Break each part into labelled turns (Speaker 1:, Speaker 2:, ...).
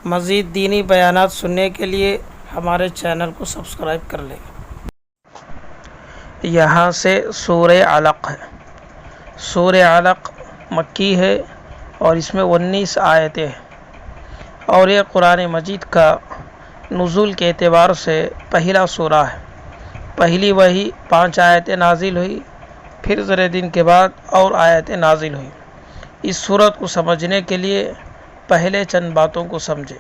Speaker 1: مزید دینی بیانات سننے کے لیے ہمارے چینل کو سبسکرائب کر لیں۔ یہاں سے سورہ علق ہے۔ سورہ علق مکی ہے اور اس میں 19 آیتیں ہیں، اور یہ قرآن مجید کا نزول کے اعتبار سے پہلا سورہ ہے۔ پہلی وحی 5 آیتیں نازل ہوئی، پھر ذرے دن کے بعد اور آیتیں نازل ہوئی۔ اس سورت کو سمجھنے کے لیے پہلے چند باتوں کو سمجھیں،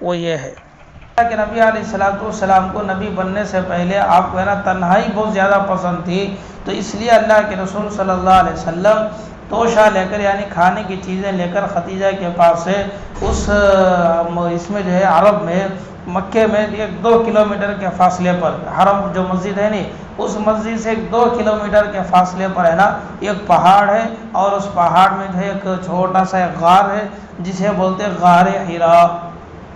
Speaker 1: وہ یہ ہے اللہ کے نبی علیہ السلام کو نبی بننے سے پہلے آپ کو تنہائی بہت زیادہ پسند تھی، تو اس لیے اللہ کے رسول صلی اللہ علیہ وسلم توشہ لے کر یعنی کھانے کی چیزیں لے کر خدیجہ کے پاس سے اس میں جو ہے عرب میں مکے میں 1-2 کلومیٹر کے فاصلے پر حرم جو مسجد ہے نہیں، اس مسجد سے 2 کلومیٹر کے فاصلے پر ایک پہاڑ ہے، اور اس پہاڑ میں جو ہے ایک چھوٹا سا ایک غار ہے جسے بولتے ہیں غار حرا۔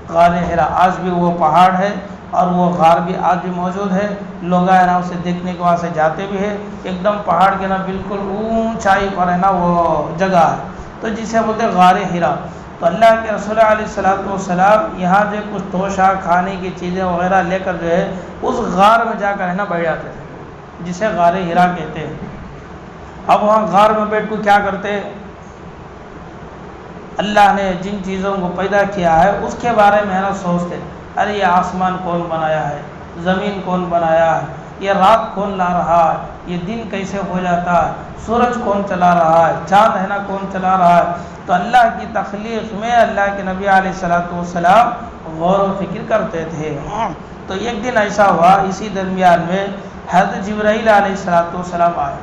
Speaker 1: غار حرا آج بھی وہ پہاڑ ہے اور وہ غار بھی آج بھی موجود ہے، لوگ اسے دیکھنے کے وہاں سے جاتے بھی ہیں۔ ایک دم پہاڑ کے بالکل اونچائی پر وہ جگہ ہے، تو جسے بولتے ہیں غار حرا۔ تو اللہ کے رسول علیہ السلام یہاں جو کچھ توشہ کھانے کی چیزیں وغیرہ لے کر جو ہے اس غار میں جا کر بیٹھ جاتے تھے، جسے غار حرا کہتے ہیں۔ اب وہاں غار میں بیٹھ کر کیا کرتے؟ اللہ نے جن چیزوں کو پیدا کیا ہے اس کے بارے میں سوچتے، ارے یہ آسمان کون بنایا ہے، زمین کون بنایا ہے، یہ رات کون لا رہا ہے، یہ دن کیسے ہو جاتا ہے، سورج کون چلا رہا ہے، چاند کون چلا رہا ہے۔ تو اللہ کی تخلیق میں اللہ کے نبی علیہ السلام غور و فکر کرتے تھے۔ تو ایک دن ایسا ہوا، اسی درمیان میں حضرت جبرائیل علیہ السلام آئے۔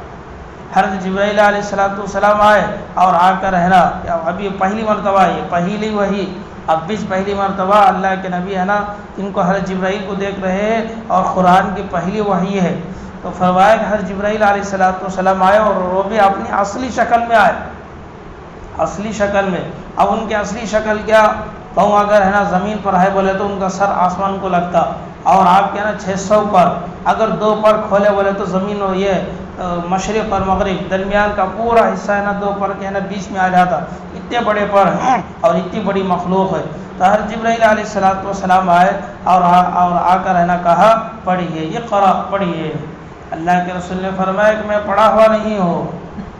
Speaker 1: حضرت جبرائیل علیہ السلام آئے اور آ کر ابھی پہلی مرتبہ یہ پہلی وحی، اب بھی پہلی مرتبہ اللہ کے نبی ان کو حضرت جبرائیل کو دیکھ رہے ہیں اور قرآن کی پہلی وحی ہے۔ تو فرمایا کہ حضرت جبرائیل علیہ السلام آئے اور وہ بھی اپنی اصلی شکل میں آئے، اصلی شکل میں۔ اب ان کی اصلی شکل کیا؟ کہوں اگر زمین پر ہے بولے تو ان کا سر آسمان کو لگتا، اور آپ کے 600 پر اگر 2 پر کھولے بولے تو زمین اور یہ مشرق اور مغرب درمیان کا پورا حصہ 2 پر کے بیچ میں آ جاتا، اتنے بڑے پر ہیں اور اتنی بڑی مخلوق ہے۔ تو حضرت جبرائیل علیہ السلام آئے اور آ کر کہا پڑھیے، اقرأ پڑھیے۔ اللہ کے رسول نے فرمایا کہ میں پڑھا ہوا نہیں ہوں،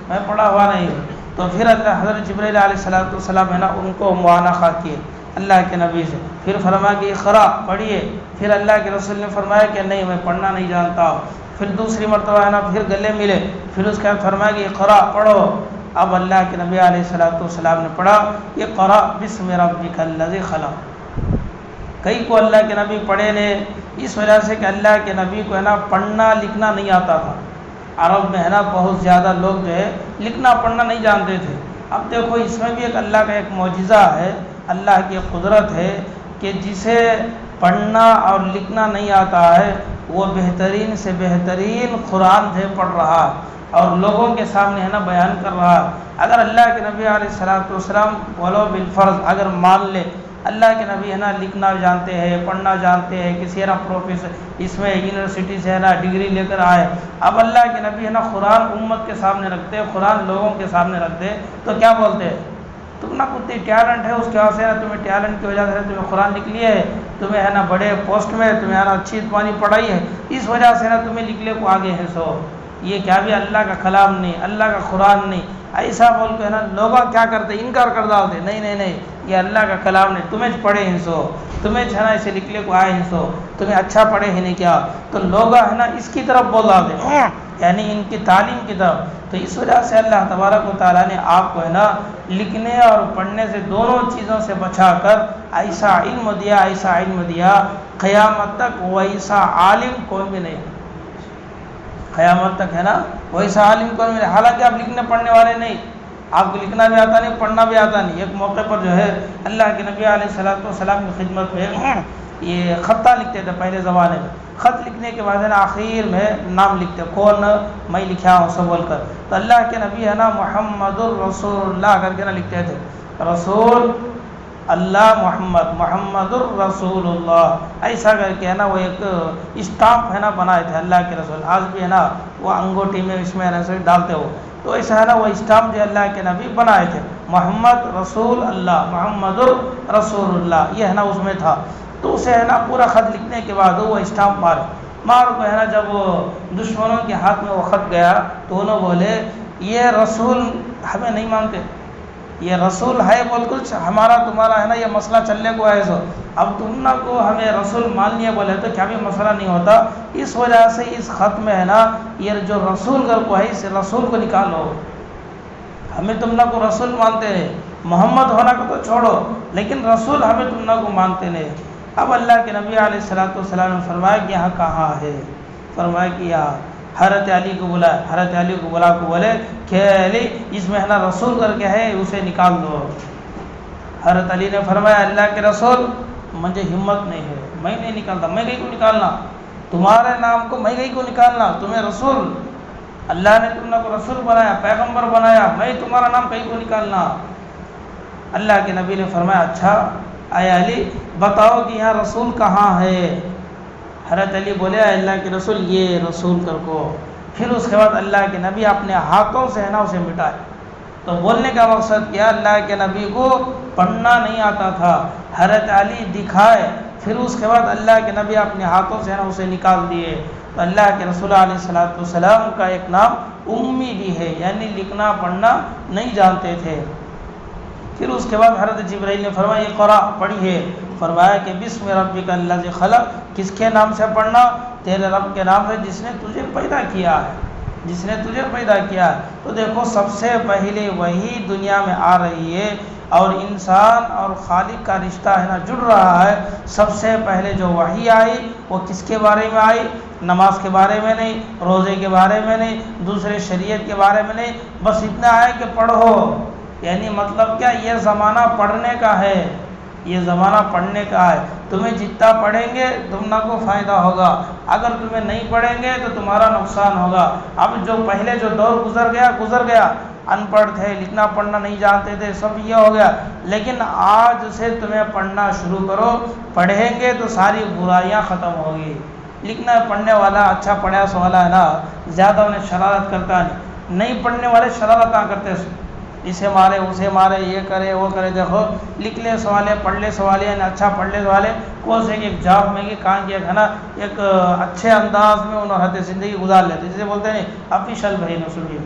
Speaker 1: میں پڑھا ہوا نہیں ہوں۔ تو پھر حضرت جبرائیل علیہ السلام ان کو معانقہ کیے اللہ کے نبی سے، پھر فرمایا کہ اقرأ پڑھیے۔ پھر اللہ کے رسول نے فرمایا کہ نہیں میں پڑھنا نہیں جانتا ہوں۔ پھر دوسری مرتبہ پھر گلے ملے، پھر اس کے بعد فرمایا کہ اقرأ پڑھو۔ اب اللہ کے نبی علیہ السلام نے پڑھا اقرأ بسم ربک الذی خلق۔ کئی کو اللہ کے نبی پڑھے نے اس وجہ سے کہ اللہ کے نبی کو پڑھنا لکھنا نہیں آتا تھا۔ عرب میں بہت زیادہ لوگ جو ہے لکھنا پڑھنا نہیں جانتے تھے۔ اب دیکھو اس میں بھی اللہ کا ایک معجزہ ہے، اللہ کی قدرت ہے کہ جسے پڑھنا اور لکھنا نہیں آتا ہے وہ بہترین سے بہترین قرآن جو پڑھ رہا ہے اور لوگوں کے سامنے بیان کر رہا ہے۔ اگر اللہ کے نبی علیہ السلام ولو بالفرض اگر مان لے اللہ کے نبی لکھنا جانتے ہیں، پڑھنا جانتے ہیں، کسی پروفیسر اس میں یونیورسٹی سے ڈگری لے کر آئے، اب اللہ کے نبی قرآن امت کے سامنے رکھتے، قرآن لوگوں کے سامنے رکھتے، تو کیا بولتے ہیں؟ تم کتنی ٹیلنٹ ہے، اس کے وجہ سے تمہیں ٹیلنٹ کی وجہ سے تمہیں قرآن لکھ لیے ہے، تمہیں بڑے پوسٹ میں تمہیں اچھی پانی پڑھائی ہے، اس وجہ سے تمہیں لکھ لے کو آگے ہیں۔ سو یہ کیا بھی اللہ کا کلام نہیں، اللہ کا قرآن نہیں، ایسا بول کے لوگ کیا کرتے؟ انکار کر ڈالتے، نہیں نہیں نہیں یہ اللہ کا کلام نہیں، تمہیں پڑھے ہیں سو، تمہیں اسے لکھ لے کو آئے ہیں سو، تمہیں اچھا پڑھے ہیں نہیں کیا؟ تو لوگ اس کی طرف بول ڈالتے، یعنی ان کی تعلیم کی طرف۔ تو اس وجہ سے اللہ تبارک و تعالیٰ نے آپ کو لکھنے اور پڑھنے سے دونوں چیزوں سے بچا کر ایسا علم دیا، ایسا علم دیا قیامت تک ویسا عالم کوئی بھی نہیں، قیامت تک ویسا عالم کوئی بھی نہیں۔ حالانکہ آپ لکھنے پڑھنے والے نہیں، آپ کو لکھنا بھی آتا نہیں، پڑھنا بھی آتا نہیں۔ ایک موقع پر جو ہے اللہ کے نبی علیہ السلام کی خدمت میں یہ خطہ لکھتے تھے پہلے زمانے میں، خط لکھنے کے بعد آخر میں نام لکھتے، کون میں لکھا ہوں سب بول کر۔ تو اللہ کے نبی محمد الرسول اللہ کر کے لکھتے تھے، رسول اللہ محمد محمد الرسول اللہ، ایسا کر کے ہے نا وہ ایک اسٹامپ ہے نا بنائے تھے اللہ کے رسول. آج بھی ہے نا وہ انگوٹھی میں اس میں ایسے ڈالتے ہو، تو ایسا ہے نا وہ اسٹامپ جو اللہ کے نبی بنائے تھے، محمد رسول اللہ محمد الرسول اللہ، یہ ہے نا اس میں تھا. تو اسے ہے نا پورا خط لکھنے کے بعد وہ اسٹامپ مار کو ہے نا جب وہ دشمنوں کے ہاتھ میں وہ خط گیا تو انہوں بولے یہ رسول ہمیں نہیں مانتے، یہ رسول ہے بول کچھ ہمارا تمہارا ہے نا یہ مسئلہ چلنے کو ہے، سو اب تم نہ کو ہمیں رسول مان لیے بولے تو کیا بھی مسئلہ نہیں ہوتا. اس وجہ سے اس خط میں ہے نا یہ جو رسول گر کو ہے اس رسول کو نکالو، ہمیں تم نہ کو رسول مانتے ہیں، محمد ہونا کو تو چھوڑو لیکن رسول ہمیں تم نہ کو مانتے نہیں. اب اللہ کے نبی علیہ الصلوۃ والسلام نے فرمایا کہ یہاں کہاں ہے؟ فرمایا کہ یہاں. حضرت علی کو بلا، حضرت علی کو بلا کو بولے کہ علی اس میں ہے نا رسول کر کے ہے اسے نکال دو. حضرت علی نے فرمایا اللہ کے رسول مجھے ہمت نہیں ہے، میں نہیں نکالتا، میں کہیں کو نکالنا، تمہارے نام کو میں کہیں کو نکالنا، تمہیں رسول اللہ نے تم کو رسول بنایا پیغمبر بنایا، میں تمہارا نام کہیں کو نکالنا. اللہ کے نبی نے فرمایا اچھا اے علی بتاؤ کہ یہاں رسول کہاں ہے؟ حضرت علی بولے اللہ کے رسول یہ رسول کر کو. پھر اس کے بعد اللہ کے نبی اپنے ہاتھوں سے ہے نا اسے مٹائے. تو بولنے کا مقصد کیا، اللہ کے نبی کو پڑھنا نہیں آتا تھا، حضرت علی دکھائے، پھر اس کے بعد اللہ کے نبی اپنے ہاتھوں سے ہے نا اسے نکال دیے. تو اللہ کے رسول علیہ الصلوۃ والسلام کا ایک نام امی بھی ہے، یعنی لکھنا پڑھنا نہیں جانتے تھے. پھر اس کے بعد حضرت جبرائیل نے فرمایا اقرا پڑھیے. فرمایا کہ بسم ربک الذی خلق، کس کے نام سے پڑھنا؟ تیرے رب کے نام سے جس نے تجھے پیدا کیا ہے، جس نے تجھے پیدا کیا ہے. تو دیکھو سب سے پہلے وہی دنیا میں آ رہی ہے اور انسان اور خالق کا رشتہ ہے نا جڑ رہا ہے. سب سے پہلے جو وحی آئی وہ کس کے بارے میں آئی؟ نماز کے بارے میں نہیں، روزے کے بارے میں نہیں، دوسرے شریعت کے بارے میں نہیں، بس اتنا ہے کہ پڑھو. یعنی مطلب کیا، یہ زمانہ پڑھنے کا ہے، یہ زمانہ پڑھنے کا ہے. تمہیں جتنا پڑھیں گے تم نہ کو فائدہ ہوگا، اگر تمہیں نہیں پڑھیں گے تو تمہارا نقصان ہوگا. اب جو پہلے جو دور گزر گیا، ان پڑھ تھے، لکھنا پڑھنا نہیں جانتے تھے، سب یہ ہو گیا. لیکن آج سے تمہیں پڑھنا شروع کرو، پڑھیں گے تو ساری برائیاں ختم ہوگی. لکھنا پڑھنے والا اچھا پڑھا سو والا ہے نا زیادہ انہیں شرارت کرتا نہیں پڑھنے والے شرارت نہ کرتے، اسے مارے اسے مارے، یہ کرے وہ کرے. دیکھو لکھ لے سوالے پڑھ لے سوالے، یعنی اچھا پڑھ لے سوالے کو سے ایک جاب میں کہ کہاں کیا ہے نا ایک اچھے انداز میں انہوں نے زندگی گزار لیتے، جسے بولتے ہیں آفیشل بھائی نسلی.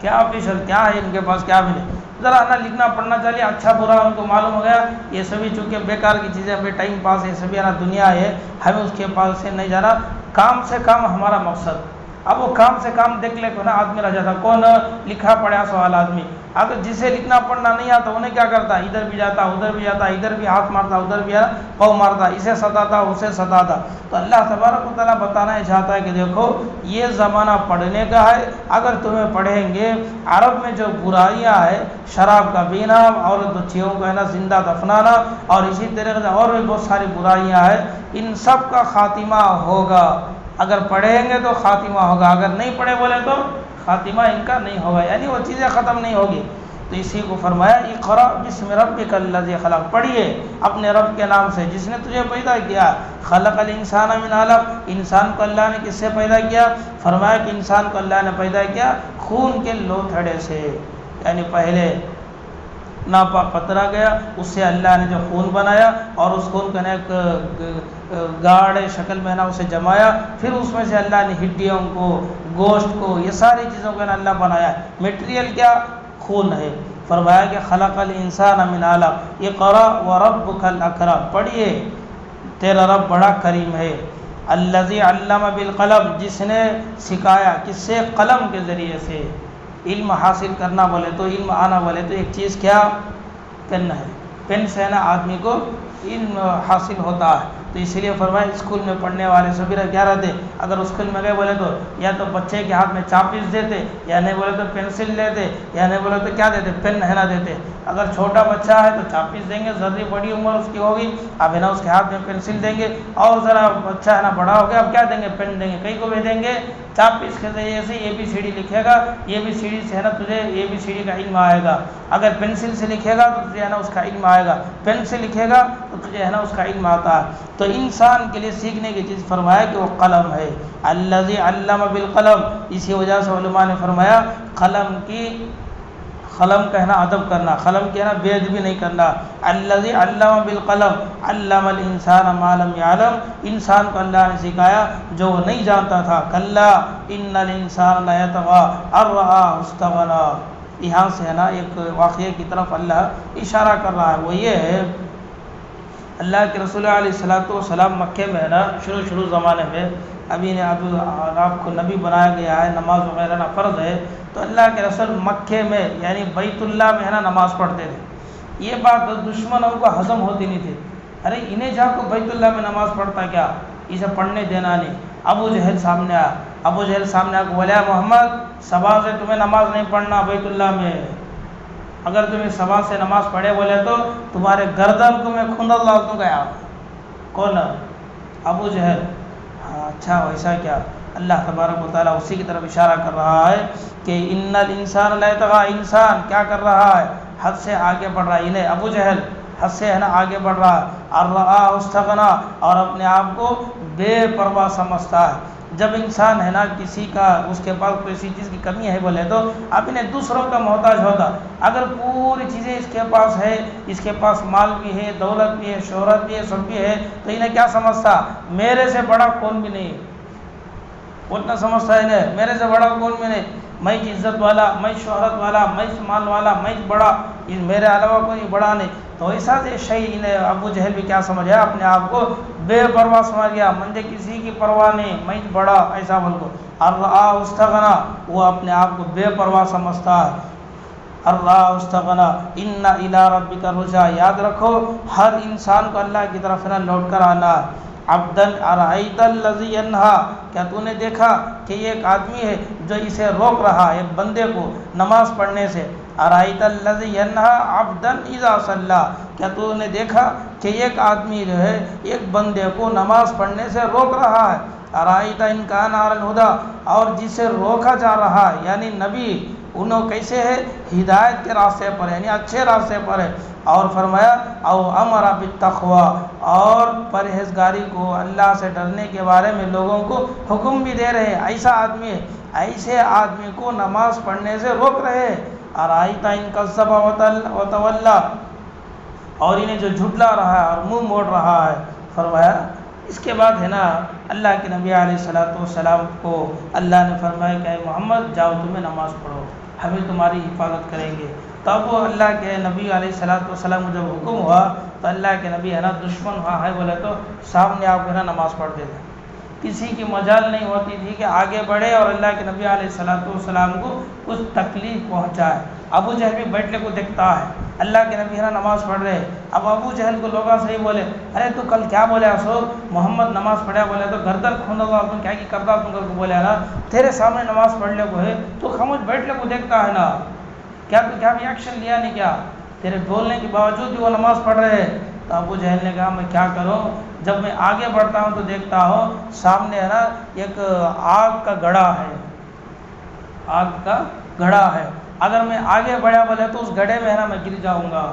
Speaker 1: کیا آفیشل کیا ہے ان کے پاس کیا ملے؟ ذرا نا لکھنا پڑھنا چاہیے، اچھا برا ان کو معلوم ہو گیا. یہ سبھی چونکہ بیکار کی چیزیں، بے ٹائم پاس، یہ سبھی نا دنیا ہے، ہمیں اس کے پاس سے نہیں جانا. کام سے کام ہمارا مقصد. اب وہ کام سے کام دیکھ لے کو نا آدمی رہ جاتا. کون لکھا پڑھا سوال آدمی، اگر جسے لکھنا پڑھنا نہیں آتا انہیں کیا کرتا، ادھر بھی جاتا ادھر بھی جاتا، ادھر بھی ہاتھ مارتا ادھر بھی پاؤں مارتا، اسے ستاتا اسے ستاتا. تو اللہ تبارک و تعالیٰ بتانا چاہتا ہے کہ دیکھو یہ زمانہ پڑھنے کا ہے. اگر تمہیں پڑھیں گے، عرب میں جو برائیاں ہیں، شراب کا پینا، عورت بچیوں کو ہے نا زندہ دفنانا، اور اسی طریقے سے اور بھی بہت ساری برائیاں ہیں، ان سب کا خاتمہ ہوگا. اگر پڑھیں گے تو خاتمہ ہوگا، اگر نہیں پڑھے بولے تو خاتمہ ان کا نہیں ہوگا، یعنی وہ چیزیں ختم نہیں ہوگی. تو اسی کو فرمایا اقرا بسم ربک الذی خلق، پڑھیے اپنے رب کے نام سے جس نے تجھے پیدا کیا. خلق الانسان من علق، انسان کو اللہ نے کس سے پیدا کیا؟ فرمایا کہ انسان کو اللہ نے پیدا کیا خون کے لوتھڑے سے، یعنی پہلے ناپاک پتھرا گیا، اس سے اللہ نے جو خون بنایا اور اس خون کو ایک گاڑے شکل میں نا اسے جمایا، پھر اس میں سے اللہ نے ہڈیوں کو، گوشت کو، یہ ساری چیزوں کو نا اللہ بنایا. میٹیریل کیا؟ خون ہے. فرمایا کہ خلق الانسان من علق اقرا وربک الاکرم، پڑھیے تیرا رب بڑا کریم ہے. الذی علم بالقلم، جس نے سکھایا کس سے؟ قلم کے ذریعے سے. علم حاصل کرنا بولے تو، علم آنا بولے تو ایک چیز کیا؟ پین ہے. پین سے نا آدمی کو علم حاصل ہوتا ہے۔ تو اسی لیے فرمایا اسکول میں پڑھنے والے سبھی کیا رہتے، اگر اسکول میں گئے بولے تو یا تو بچے کے ہاتھ میں چاپیس دیتے، یا نہیں بولے تو پینسل دیتے، یا نہیں بولے تو کیا دیتے، پین ہے نا دیتے۔ اگر چھوٹا بچہ ہے تو چاپیس دیں گے، ذرا بڑی عمر اس کی ہوگی اب ہے نا اس کے ہاتھ میں پینسل دیں گے، اور ذرا بچہ ہے نا بڑا ہو گیا اب کیا دیں گے، پین دیں گے۔ کئی کو بھی دیں گے چاپیس کے ذریعے سے ABCD لکھے گا، ABCD سے ہے نا تجھے ABCD کا علم آئے گا۔ اگر پینسل سے لکھے گا تو تجھے ہے نا اس کا علم آئے گا، پین سے لکھے گا تو تجھے ہے نا اس کا علم آتا ہے۔ تو انسان کے لیے سیکھنے کی چیز فرمایا کہ وہ قلم ہے، الذی علم بالقلم۔ اسی وجہ سے علماء نے فرمایا قلم کا ہے نا ادب کرنا، قلم کی ہے نا بے ادبی نہیں کرنا۔ الذی علم بالقلم علم الانسان ما لم يعلم، انسان کو اللہ نے سکھایا جو وہ نہیں جانتا تھا۔ کلا ان الانسان لیطغی ان رآہ استغنی۔ یہاں سے ہے نا ایک واقعے کی طرف اللہ اشارہ کر رہا ہے، وہ یہ ہے اللہ کے رسول علیہ السلام مکے میں ہے نا شروع زمانے میں ابھی نے آپ کو نبی بنایا گیا ہے، نماز وغیرہ نا فرض ہے، تو اللہ کے رسول مکے میں یعنی بیت اللہ میں ہے نا نماز پڑھتے تھے۔ یہ بات دشمنوں کو ہضم ہوتی نہیں تھی، ارے انہیں جا کو بیت اللہ میں نماز پڑھتا کیا، اسے پڑھنے دینا نہیں۔ ابو جہل سامنے آیا، ابو جہل سامنے آ کے بولے محمد صبح سے تمہیں نماز نہیں پڑھنا بیت اللہ میں، اگر تمہیں صبح سے نماز پڑھے بولے تو تمہارے گردن کو میں کھندل ڈال دوں گا۔ کون؟ ابو جہل۔ ہاں اچھا ویسا کیا؟ اللہ تبارک و تعالیٰ اسی کی طرف اشارہ کر رہا ہے کہ ان الانسان لیطغی، انسان کیا کر رہا ہے، حد سے آگے بڑھ رہا ہے۔ انہیں ابو جہل حد سے ہے نا آگے بڑھ رہا ہے، ان رآہ استغنی، اور اپنے آپ کو بے پرواہ سمجھتا ہے۔ جب انسان ہے نا کسی کا اس کے پاس کسی چیز کی کمی ہے بولے تو اپنے دوسروں کا محتاج ہوتا، اگر پوری چیزیں اس کے پاس ہے، اس کے پاس مال بھی ہے، دولت بھی ہے، شہرت بھی ہے، سب بھی ہے، تو انہیں کیا سمجھتا، میرے سے بڑا کون بھی نہیں، اتنا سمجھتا ہے انہیں میرے سے بڑا کون بھی نہیں، میں عزت والا، میں شہرت والا، میں مال والا، میں بڑا، میرے علاوہ کوئی بڑا نہیں۔ تو ایسا شیء انہیں ابو جہل بھی کیا سمجھا، اپنے آپ کو بے پرواہ سمجھ گیا، مجھے کسی کی پرواہ نہیں، میں بڑا، ایسا بول کو الرآہ استغنی، وہ اپنے آپ کو بے پرواہ سمجھتا ہے۔ الرآہ استغنی ان الی ربک الرجعی، یاد رکھو ہر انسان کو اللہ کی طرف نہ لوٹ کر آنا ہے۔ عبدا ارأیت الذی ینہی، کیا تو نے دیکھا کہ یہ ایک آدمی ہے جو اسے روک رہا ہے، ایک بندے کو نماز پڑھنے سے۔ ارأیت الذی ینہی عبدا اذا صلی، کیا تو نے دیکھا کہ ایک آدمی جو ہے ایک بندے کو نماز پڑھنے سے روک رہا ہے۔ ارأیت ان کان علی الہدی، اور جسے روکا جا رہا ہے یعنی نبی، انہوں کیسے ہے، ہدایت کے راستے پر یعنی اچھے راستے پر ہے۔ اور فرمایا او امر بالتقوی، اور پرہیزگاری کو، اللہ سے ڈرنے کے بارے میں لوگوں کو حکم بھی دے رہے ہیں۔ ایسا آدمی ہے، ایسے آدمی کو نماز پڑھنے سے روک رہے ہیں۔ ارأیت ان کذب وتولی، اور انہیں جو جھٹلا رہا ہے اور منہ موڑ رہا ہے۔ فرمایا اس کے بعد ہے نا اللہ کے نبی علیہ السلام کو اللہ نے فرمایا کہ اے محمد جاؤ تمہیں نماز پڑھو، ہمیں تمہاری حفاظت کریں گے۔ تب وہ اللہ کے نبی علیہ السلام کو جب حکم ہوا تو اللہ کے نبی ہے نا دشمن وہاں ہے بولے تو سامنے آپ ہے نا نماز پڑھتے تھے، کسی کی مجال نہیں ہوتی تھی کہ آگے بڑھے اور اللہ کے نبی علیہ السلام کو کچھ تکلیف پہنچائے۔ ابو جہل بھی بیٹھنے کو دیکھتا ہے، اللہ کے نبی ہے نا نماز پڑھ رہے، اب ابو جہل کو لوگ صحیح بولے ارے تو کل کیا بولے سو محمد نماز پڑھا بولے تو گردن کھوندا تم کیا کی کرتا تم کو بولے نا تیرے سامنے نماز پڑھنے کو ہے تو خاموش بیٹھنے کو دیکھتا ہے نا، کیا تو کیا بھی ایکشن لیا نہیں، کیا تیرے بولنے کے باوجود بھی وہ نماز پڑھ رہے ہیں۔ تو ابو جہل نے کہا میں کیا کروں، جب میں آگے بڑھتا ہوں تو دیکھتا ہوں سامنے ہے نا ایک آگ کا گڑھا ہے، آگ کا گڑھا ہے، اگر میں آگے بڑھا بولے تو اس گڑھے میں ہے نا میں گر جاؤں گا،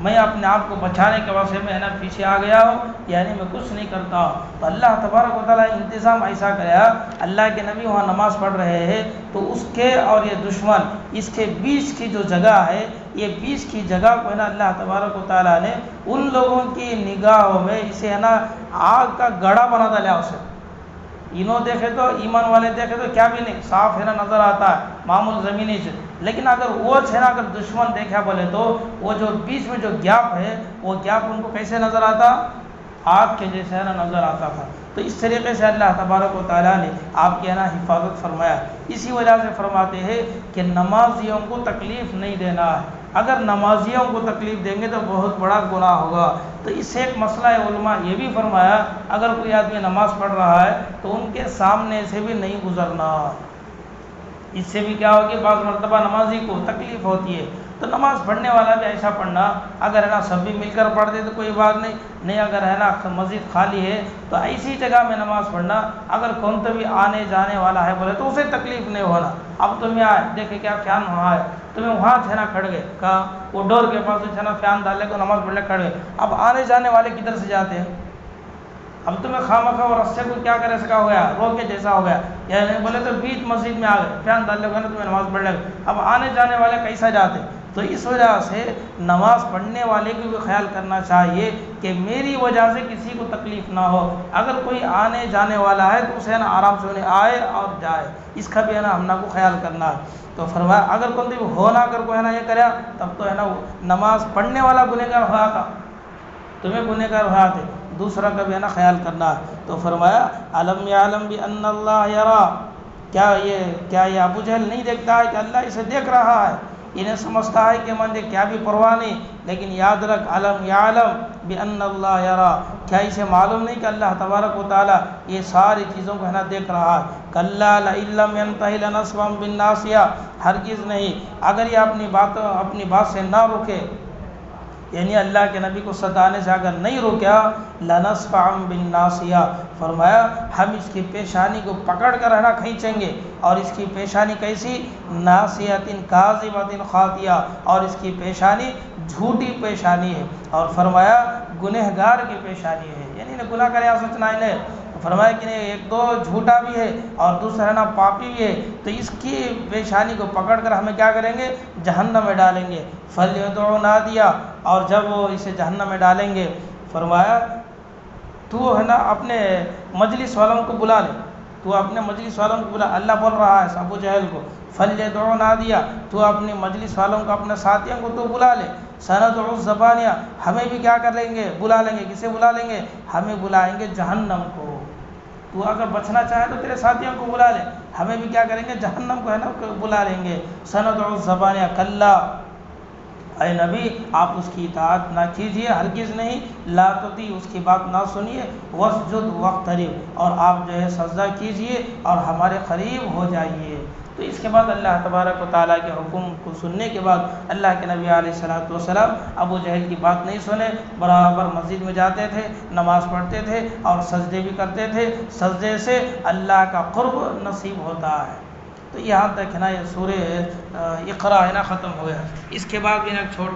Speaker 1: میں اپنے آپ کو بچانے کے واسطے میں ہے نا پیچھے آ گیا ہوں، یعنی میں کچھ نہیں کرتا ہوں۔ تو اللہ تبارک و تعالیٰ انتظام ایسا کریا، اللہ کے نبی وہاں نماز پڑھ رہے ہیں تو اس کے اور یہ دشمن اس کے بیچ کی جو جگہ ہے، یہ بیچ کی جگہ کو ہے نا اللہ تبارک و تعالیٰ نے ان لوگوں کی نگاہوں میں اسے ہے نا آگ کا گڑھا بنا ڈالا اسے۔ انہوں دیکھے تو ایمان والے دیکھے تو کیا بھی نہیں صاف ہے نا نظر آتا ہے معمول زمینی سے، لیکن اگر وہ ہے نا اگر دشمن دیکھا بولے تو وہ جو بیچ میں جو گیپ ہے وہ گیپ ان کو کیسے نظر آتا، آگ کے جیسے ہے نا نظر آتا تھا۔ تو اس طریقے سے اللہ تبارک و تعالیٰ نے آپ کی ہے نا حفاظت فرمایا۔ اسی وجہ سے فرماتے ہیں کہ نمازیوں کو تکلیف نہیں دینا ہے، اگر نمازیوں کو تکلیف دیں گے تو بہت بڑا گناہ ہوگا۔ تو اس سے ایک مسئلہ ہے، علماء یہ بھی فرمایا اگر کوئی آدمی نماز پڑھ رہا ہے تو ان کے سامنے سے بھی نہیں گزرنا، اس سے بھی کیا ہوگی، بعض مرتبہ نمازی کو تکلیف ہوتی ہے، تو نماز پڑھنے والا بھی ایسا پڑھنا، اگر ہے نا سب بھی مل کر پڑھ دے تو کوئی بات نہیں اگر ہے نا مسجد خالی ہے تو ایسی جگہ میں نماز پڑھنا، اگر کون تو بھی آنے جانے والا ہے بولے تو اسے تکلیف نہیں ہونا۔ اب تم آئے دیکھے کیا فین وہاں ہے، تمہیں وہاں تھے نا کھڑ گئے، کہاں وہ ڈور کے پاس تھے نا، فین ڈالے کو نماز پڑھنے کھڑ گئے، اب آنے جانے والے کدھر سے جاتے ہیں، اب تمہیں خواہ اور رستے کو کیا کرے سکا ہو گیا، رو کے جیسا ہو گیا، یا نہیں بولے تو بیچ مسجد میں آ گئے، فین ڈال لے گا نا تمہیں نماز پڑھ لے گا، اب آنے جانے والے کیسا جاتے۔ تو اس وجہ سے نماز پڑھنے والے کو بھی خیال کرنا چاہیے کہ میری وجہ سے کسی کو تکلیف نہ ہو، اگر کوئی آنے جانے والا ہے تو اسے نا آرام سے انہیں آئے اور جائے، اس کا بھی ہے نا ہم کو خیال کرنا ہے۔ تو فرمایا اگر کوئی ہو نہ کر کو ہے نا یہ کریا تب تو ہے نا نماز پڑھنے والا گنہگار ہوا تھا، تمہیں گنہگار ہوا تھے، دوسرا کا بھی ہے نا خیال کرنا ہے۔ تو فرمایا علم یعلم بان اللہ یرا، کیا یہ ابو جہل نہیں دیکھتا ہے کہ اللہ اسے دیکھ رہا ہے، انہیں سمجھتا ہے کہ مندے کیا بھی پرواہ نہیں، لیکن یاد رکھ علم یعلم بان اللہ یرا، کیا اسے معلوم نہیں کہ اللہ تبارک و تعالیٰ یہ ساری چیزوں کو ہے نا دیکھ رہا ہے۔ کلا لئن لم ينتهي لنسفعا بالناصیہ، ہرگز نہیں اگر یہ اپنی بات سے نہ رکے، یعنی اللہ کے نبی کو ستانے سے اگر نہیں روکا، لنسفعا بالناصیہ، فرمایا ہم اس کی پیشانی کو پکڑ کر ہے نا کھینچیں گے، اور اس کی پیشانی کیسی، ناصیۃ کاذبۃ خاطیہ، اور اس کی پیشانی جھوٹی پیشانی ہے، اور فرمایا گنہگار کی پیشانی ہے، یعنی گناہ کرے سوچنا ہے نہیں، فرمایا کہ نہیں ایک تو جھوٹا بھی ہے اور دوسرا نا پاپی بھی ہے، تو اس کی پیشانی کو پکڑ کر ہمیں کیا کریں گے، جہنم میں ڈالیں گے۔ فلیدع نادیہ، اور جب وہ اسے جہنم میں ڈالیں گے، فرمایا تو ہے نا اپنے مجلس والوں کو بلا لے، تو اپنے مجلس والوں کو بلا، اللہ بول رہا ہے ابو جہل کو، فلیدع نادیہ، تو اپنے مجلس والوں کو، اپنے ساتھیوں کو تو بلا لے، سندع الزبانیہ، ہمیں بھی کیا کر لیں گے، بلا لیں گے، کسے بلا لیں گے، ہمیں بلائیں گے جہنم کو، تو اگر بچنا چاہے تو تیرے ساتھیوں کو بلا لے، ہمیں بھی کیا کریں گے، جہنم کو ہے نا بلا لیں گے۔ سندع الزبانیہ، کلا اے نبی آپ اس کی اطاعت نہ کیجیے، ہرگز نہیں، لا تطیع، اس کی بات نہ سنیے، واسجد واقترب، اور آپ جو ہے سجدہ کیجیے اور ہمارے قریب ہو جائیے۔ تو اس کے بعد اللہ تبارک و تعالیٰ کے حکم کو سننے کے بعد اللہ کے نبی علیہ الصلوۃ والسلام ابو جہل کی بات نہیں سنے، برابر مسجد میں جاتے تھے، نماز پڑھتے تھے اور سجدے بھی کرتے تھے، سجدے سے اللہ کا قرب نصیب ہوتا ہے۔ تو یہاں تک ہے نا یہ سورہ اقرا ہے نا ختم ہو گیا۔ اس کے بعد بھی نا چھوٹا